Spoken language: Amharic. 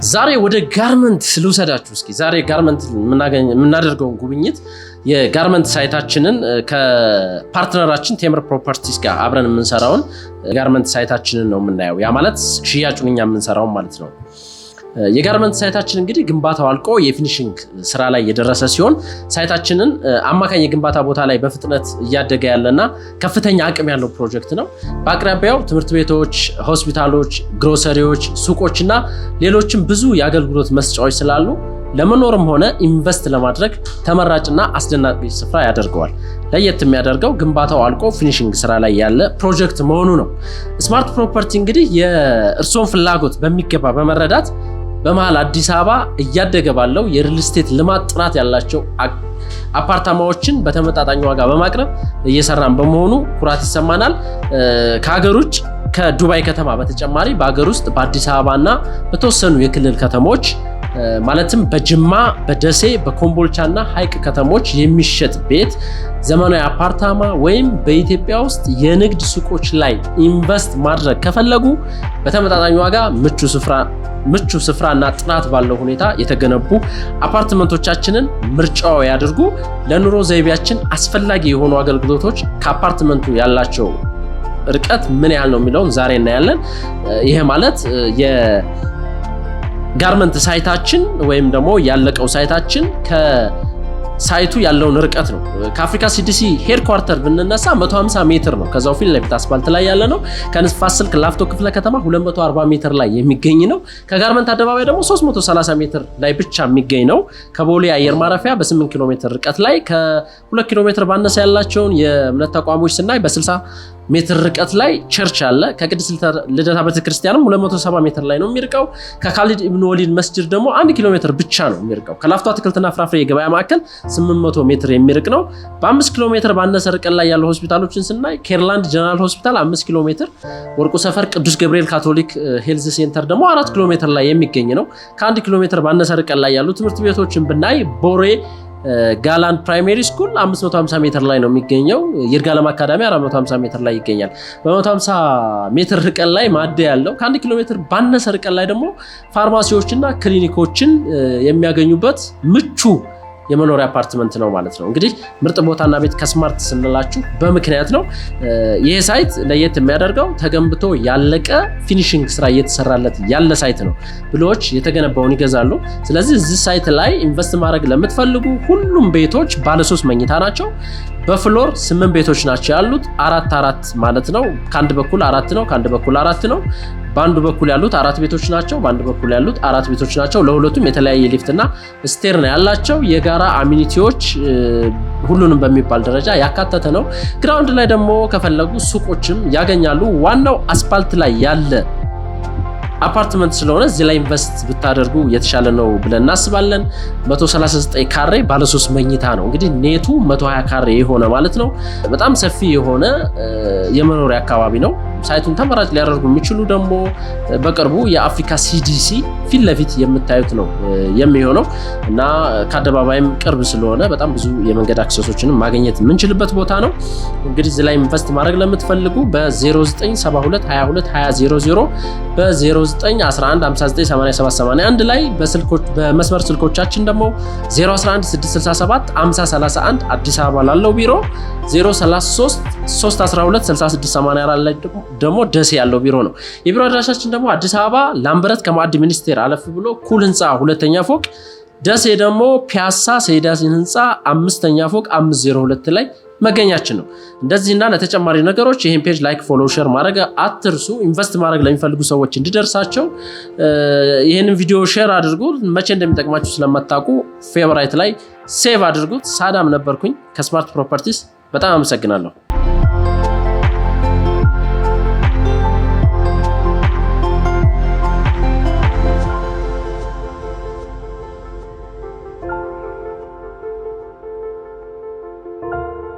ዛሬ ወደ ጋርመንት ልውሰዳችሁ እስኪ ዛሬ ጋርመንት የምናደርገውን ጉብኝት የጋርመንት ሳይታችንን ከፓርትነራችን ቴምር ፕሮፐርቲስ ጋር አብረን የምንሰራውን ጋርመንት ሳይታችንን ነው የምናየው። ያ ማለት ሽያጩን እኛ የምንሰራው ማለት ነው። የጋርመንት ሳይታችን እንግዲህ ግንባታው አልቆ የፊኒሺንግ ስራ ላይ የደረሰ ሲሆን ሳይታችንን አማካኝ የግንባታ ቦታ ላይ በፍጥነት እያደገ ያለና ከፍተኛ አቅም ያለው ፕሮጀክት ነው። በአቅራቢያው ትምህርት ቤቶች፣ ሆስፒታሎች፣ ግሮሰሪዎች፣ ሱቆችና ሌሎችም ብዙ የአገልግሎት መስጫዎች ስላሉ ለመኖርም ሆነ ኢንቨስት ለማድረግ ተመራጭና አስደናቂ ስፍራ ያደርገዋል። ለየት የሚያደርገው ግንባታው አልቆ ፊኒሺንግ ስራ ላይ ያለ ፕሮጀክት መሆኑ ነው። ስማርት ፕሮፐርቲ እንግዲህ የእርሶን ፍላጎት በሚገባ በመረዳት በመሃል አዲስ አበባ እያደገ ባለው የሪል ስቴት ልማት ጥራት ያላቸው አፓርታማዎችን በተመጣጣኝ ዋጋ በማቅረብ እየሰራን በመሆኑ ኩራት ይሰማናል። ከሀገር ውጭ ከዱባይ ከተማ በተጨማሪ በሀገር ውስጥ በአዲስ አበባና በተወሰኑ የክልል ከተሞች ማለትም በጅማ፣ በደሴ፣ በኮምቦልቻና ሐይቅ ከተሞች የሚሸጥ ቤት፣ ዘመናዊ አፓርታማ ወይም በኢትዮጵያ ውስጥ የንግድ ሱቆች ላይ ኢንቨስት ማድረግ ከፈለጉ በተመጣጣኝ ዋጋ ምቹ ስፍራና ጥራት ባለው ሁኔታ የተገነቡ አፓርትመንቶቻችንን ምርጫው ያድርጉ። ለኑሮ ዘይቤያችን አስፈላጊ የሆኑ አገልግሎቶች ከአፓርትመንቱ ያላቸው ርቀት ምን ያህል ነው የሚለውን ዛሬ እናያለን። ይሄ ማለት የጋርመንት ሳይታችን ወይም ደግሞ ያለቀው ሳይታችን ከሳይቱ ያለውን ርቀት ነው። ከአፍሪካ ሲዲሲ ሄድኳርተር ብንነሳ 150 ሜትር ነው። ከዛው ፊት ለፊት አስፋልት ላይ ያለ ነው። ከንፋስ ስልክ ላፍቶ ክፍለ ከተማ 240 ሜትር ላይ የሚገኝ ነው። ከጋርመንት አደባባይ ደግሞ 330 ሜትር ላይ ብቻ የሚገኝ ነው። ከቦሌ አየር ማረፊያ በ8 ኪሎ ሜትር ርቀት ላይ ከ2 ኪሎ ሜትር ባነሰ ያላቸውን የእምነት ተቋሞች ስናይ በ60 ሜትር ርቀት ላይ ቸርች አለ። ከቅድስት ልደታ ቤተክርስቲያንም 270 ሜትር ላይ ነው የሚርቀው። ከካሊድ ኢብኑ ወሊድ መስጂድ ደግሞ 1 ኪሎ ሜትር ብቻ ነው የሚርቀው። ከላፍቶ አትክልትና ፍራፍሬ የገበያ ማዕከል 800 ሜትር የሚርቅ ነው። በ5 ኪሎ ሜትር ባነሰ ርቀት ላይ ያሉ ሆስፒታሎችን ስናይ ኬርላንድ ጀነራል ሆስፒታል 5 ኪሎ ሜትር፣ ወርቁ ሰፈር ቅዱስ ገብርኤል ካቶሊክ ሄልዝ ሴንተር ደግሞ 4 ኪሎ ሜትር ላይ የሚገኝ ነው። ከ1 ኪሎ ሜትር ባነሰ ርቀት ላይ ያሉ ትምህርት ቤቶችን ብናይ ቦሬ ጋላንድ ፕራይሜሪ ስኩል 550 ሜትር ላይ ነው የሚገኘው። ይርጋለም አካዳሚ 450 ሜትር ላይ ይገኛል። በ150 ሜትር ርቀት ላይ ማደያ ያለው ከ1 ኪሎ ሜትር ባነሰ ርቀት ላይ ደግሞ ፋርማሲዎችና ክሊኒኮችን የሚያገኙበት ምቹ የመኖሪያ አፓርትመንት ነው ማለት ነው። እንግዲህ ምርጥ ቦታና ቤት ከስማርት ስንላችሁ በምክንያት ነው። ይሄ ሳይት ለየት የሚያደርገው ተገንብቶ ያለቀ ፊኒሺንግ ስራ እየተሰራለት ያለ ሳይት ነው። ብሎች የተገነባውን ይገዛሉ። ስለዚህ እዚህ ሳይት ላይ ኢንቨስት ማድረግ ለምትፈልጉ ሁሉም ቤቶች ባለ 3 መኝታ ናቸው። በፍሎር 8 ቤቶች ናቸው ያሉት፣ 4 ማለት ነው። ከአንድ በኩል 4 ነው፣ ከአንድ በኩል 4 ነው። በአንዱ በኩል ያሉት 4 ቤቶች ናቸው፣ በአንድ በኩል ያሉት 4 ቤቶች ናቸው። ለሁለቱም የተለያየ ሊፍትና ስቴር ነው ያላቸው። የጋራ አሚኒቲዎች ሁሉንም በሚባል ደረጃ ያካተተ ነው። ግራውንድ ላይ ደግሞ ከፈለጉ ሱቆችም ያገኛሉ። ዋናው አስፓልት ላይ ያለ አፓርትመንት ስለሆነ እዚህ ላይ ኢንቨስት ብታደርጉ የተሻለ ነው ብለን እናስባለን። 139 ካሬ ባለ 3 መኝታ ነው። እንግዲህ ኔቱ 120 ካሬ የሆነ ማለት ነው። በጣም ሰፊ የሆነ የመኖሪያ አካባቢ ነው። ሳይቱን ተመራጭ ሊያደርጉ የሚችሉ ደግሞ በቅርቡ የአፍሪካ ሲዲሲ ፊት ለፊት የምታዩት ነው የሚሆነው እና ከአደባባይም ቅርብ ስለሆነ በጣም ብዙ የመንገድ አክሰሶችንም ማግኘት የምንችልበት ቦታ ነው። እንግዲህ እዚህ ላይ ኢንቨስት ማድረግ ለምትፈልጉ በ0972 22 2000 በ0911598781 ላይ በመስመር ስልኮቻችን ደግሞ 011 667 5031 አዲስ አበባ ላለው ቢሮ 033 312 6684 ላይ ደግሞ ደሴ ያለው ቢሮ ነው። የቢሮ አድራሻችን ደግሞ አዲስ አበባ ላምበረት ከማዕድ ሚኒስቴር አለፍ ብሎ ኩል ህንፃ 2ኛ ፎቅ፣ ደሴ ደግሞ ፒያሳ ሰይዳሲን ህንፃ 5ኛ ፎቅ 502 ላይ መገኛችን ነው። እንደዚህና ለተጨማሪ ነገሮች ይሄን ፔጅ ላይክ፣ ፎሎ፣ ሼር ማድረግ አትርሱ። ኢንቨስት ማድረግ ለሚፈልጉ ሰዎች እንዲደርሳቸው ይሄንን ቪዲዮ ሼር አድርጉ። መቼ እንደሚጠቅማችሁ ስለማታውቁ ፌቨራይት ላይ ሴቭ አድርጉት። ሳዳም ነበርኩኝ ከስማርት ፕሮፐርቲስ። በጣም አመሰግናለሁ።